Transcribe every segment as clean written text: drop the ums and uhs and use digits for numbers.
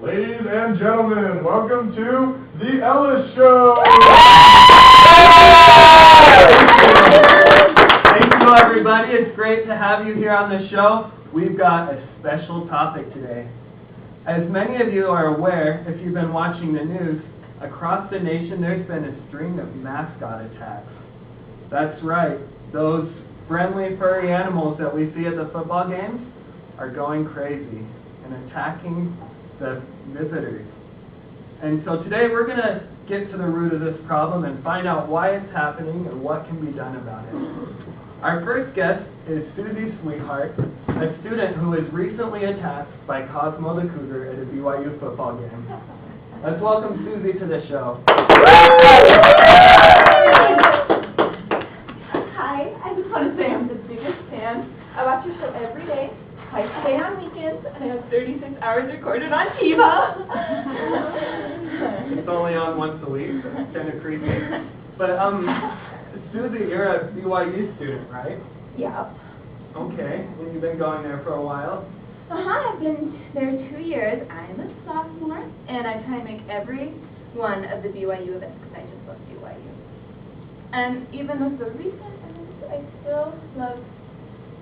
Ladies and gentlemen, welcome to The Ellis Show! Thank you, everybody. It's great to have you here on the show. We've got a special topic today. As many of you are aware, if you've been watching the news, across the nation there's been a string of mascot attacks. That's right. Those friendly, furry animals that we see at the football games are going crazy and attacking the visitors. And so today we're going to get to the root of this problem and find out why it's happening and what can be done about it. Our first guest is Susie Sweetheart, a student who was recently attacked by Cosmo the Cougar at a BYU football game. Let's welcome Susie to the show. Hi, I just want to say I'm the biggest fan. I watch your show every day. I play on weekends, and I have 36 hours recorded on TiVo. It's only on once a week, so it's kind of creepy. But, Susie, you're a BYU student, right? Yeah. Okay, and you've been going there for a while? I've been there 2 years. I'm a sophomore, and I try to make every one of the BYU events because I just love BYU. And even with the recent events, I still love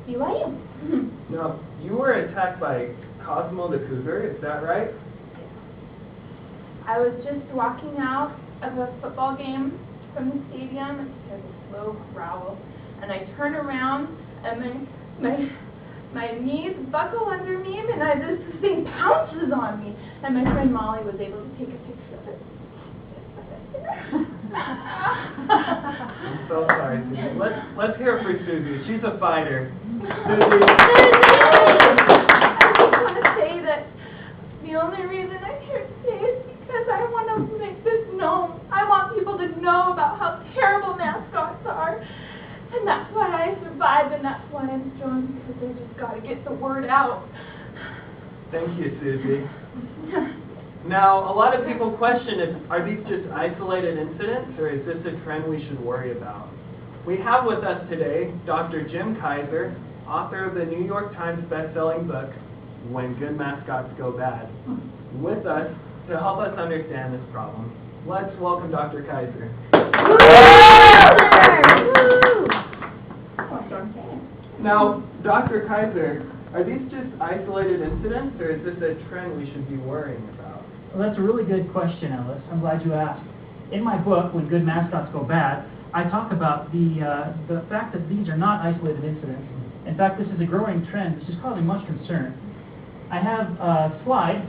BYU. Now, you were attacked by Cosmo the Cougar, is that right? I was just walking out of a football game from the stadium, and there's a slow growl, and I turn around, and my knees buckle under me, and this thing pounces on me, and my friend Molly was able to take a picture of it. I'm so sorry, Susie. Let's hear it for Susie. She's a fighter. Susie. I just want to say that the only reason I'm here today is because I want to make this known. I want people to know about how terrible mascots are. And that's why I survived, and that's why I'm strong, because I just got to get the word out. Thank you, Susie. Now, a lot of people question, are these just isolated incidents, or is this a trend we should worry about? We have with us today Dr. Jim Kaiser, author of the New York Times best-selling book, When Good Mascots Go Bad, with us to help us understand this problem. Let's welcome Dr. Kaiser. Now, Dr. Kaiser, are these just isolated incidents, or is this a trend we should be worrying about? Well, that's a really good question, Ellis. I'm glad you asked. In my book, When Good Mascots Go Bad, I talk about the fact that these are not isolated incidents. In fact, this is a growing trend which is causing much concern. I have a slide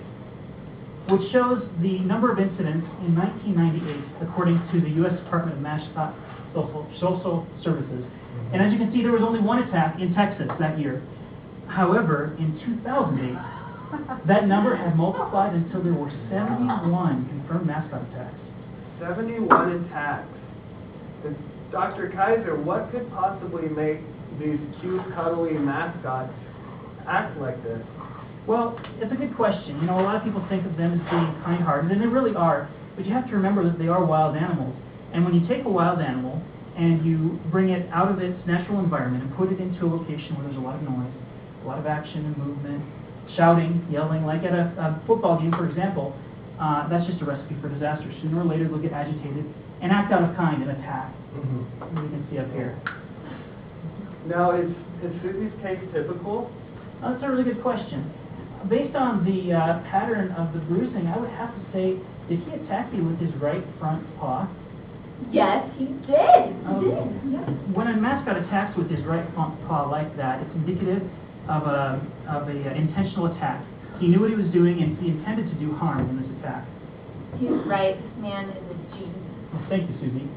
which shows the number of incidents in 1998 according to the U.S. Department of Mascot Social Services. And as you can see, there was only one attack in Texas that year. However, in 2008, that number had multiplied until there were 71 confirmed mascot attacks. 71 attacks. Dr. Kaiser, what could possibly make these cute, cuddly mascots act like this? Well, it's a good question. You know, a lot of people think of them as being kind-hearted, and they really are. But you have to remember that they are wild animals. And when you take a wild animal and you bring it out of its natural environment and put it into a location where there's a lot of noise, a lot of action and movement, shouting, yelling, like at a football game, for example, that's just a recipe for disaster. Sooner or later, they'll get agitated and act out of kind and attack. As you can see up here. Now, is Susie's case typical? That's a really good question. Based on the pattern of the bruising, I would have to say, did he attack me with his right front paw? Yes, he did. Yes. When a mascot attacks with his right front paw like that, it's indicative of a intentional attack. He knew what he was doing, and he intended to do harm in this attack. He's right. This man is a genius. Well, thank you, Susie.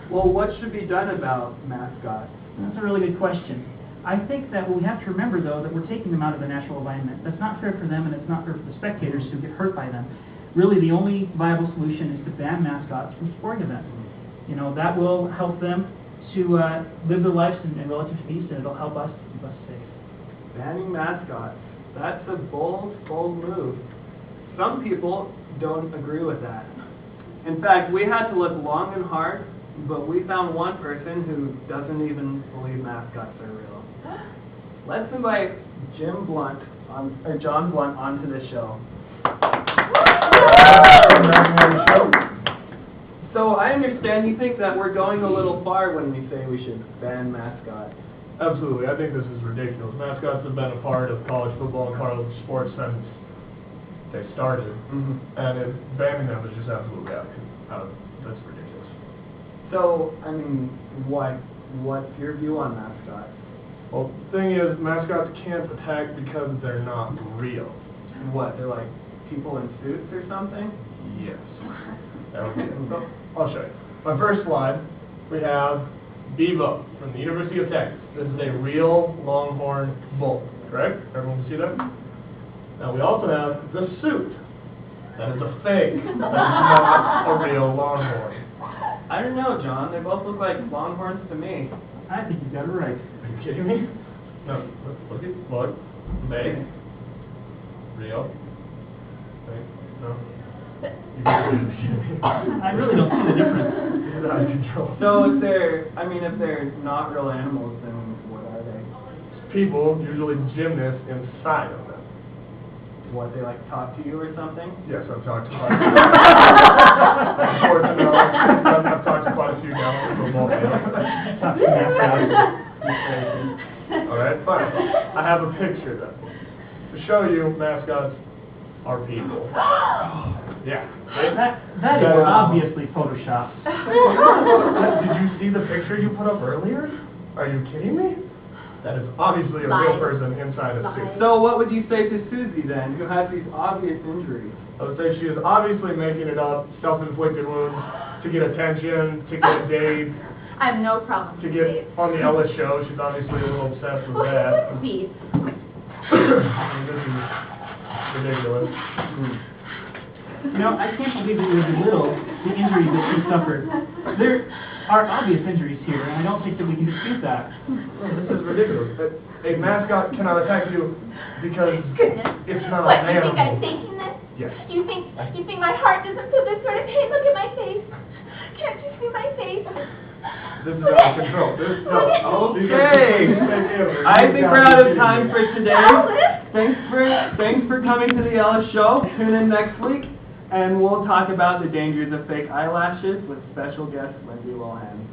Well, what should be done about mascots? That's a really good question. I think that we have to remember, though, that we're taking them out of the natural environment. That's not fair for them, and it's not fair for the spectators who get hurt by them. Really, the only viable solution is to ban mascots from sporting events. You know, that will help them to live their lives in relative peace, and it'll help us keep us safe. Banning mascots. That's a bold, bold move. Some people don't agree with that. In fact, we had to look long and hard, but we found one person who doesn't even believe mascots are real. Let's invite John Blunt onto the show. So I understand you think that we're going a little far when we say we should ban mascots. Absolutely, I think this is ridiculous. Mascots have been a part of college football and college sports since they started, and banning them is just absolutely that's ridiculous. So, I mean, what's your view on mascots? Well, the thing is, mascots can't attack because they're not real. What, they're like people in suits or something? Yes. Okay. So, I'll show you. My first slide, we have Bevo from the University of Texas. This is a real Longhorn bull, correct? Everyone can see that? Now we also have the suit. That is a fake. That is not a real Longhorn. I don't know, John. They both look like longhorns to me. I think you got it right. Are you kidding me? No, look. Fake. Real. Fake. No. You guys are kidding me. I really don't see the difference. This is out of control. So if they're not real animals, then what are they? People, usually gymnasts, inside of them. What, they like talk to you or something? Yes, I've talked to quite a few. I've talked to quite a few now. Football fans. Talk to mascots. All right, fine. I have a picture then to show you mascots are people. Yeah. That is obviously photoshopped. Did you see the picture you put up earlier? Are you kidding me? That is obviously a real person inside a suit. So what would you say to Susie then, who has these obvious injuries? I would say she is obviously making it up, self-inflicted wounds, to get attention, to get a date, I have no problem to with get Dave. on the Ellis show. She's obviously a little obsessed with Well, that. Steve. I mean, this is ridiculous. You know, I can't believe that you would belittle the injuries that she suffered. There are obvious injuries here, and I don't think that we can dispute that. This is ridiculous. A mascot cannot attack you because Goodness. it's not What, an you think I'm animal. faking this? Yes. You think my heart doesn't feel this sort of pain? Look at my face. Can't you see my face? This is out of control. Okay. I think we're out of time for today. Alice? Thanks for coming to the Ellis Show. Tune in next week, and we'll talk about the dangers of fake eyelashes with special guest Lindsay Lohan.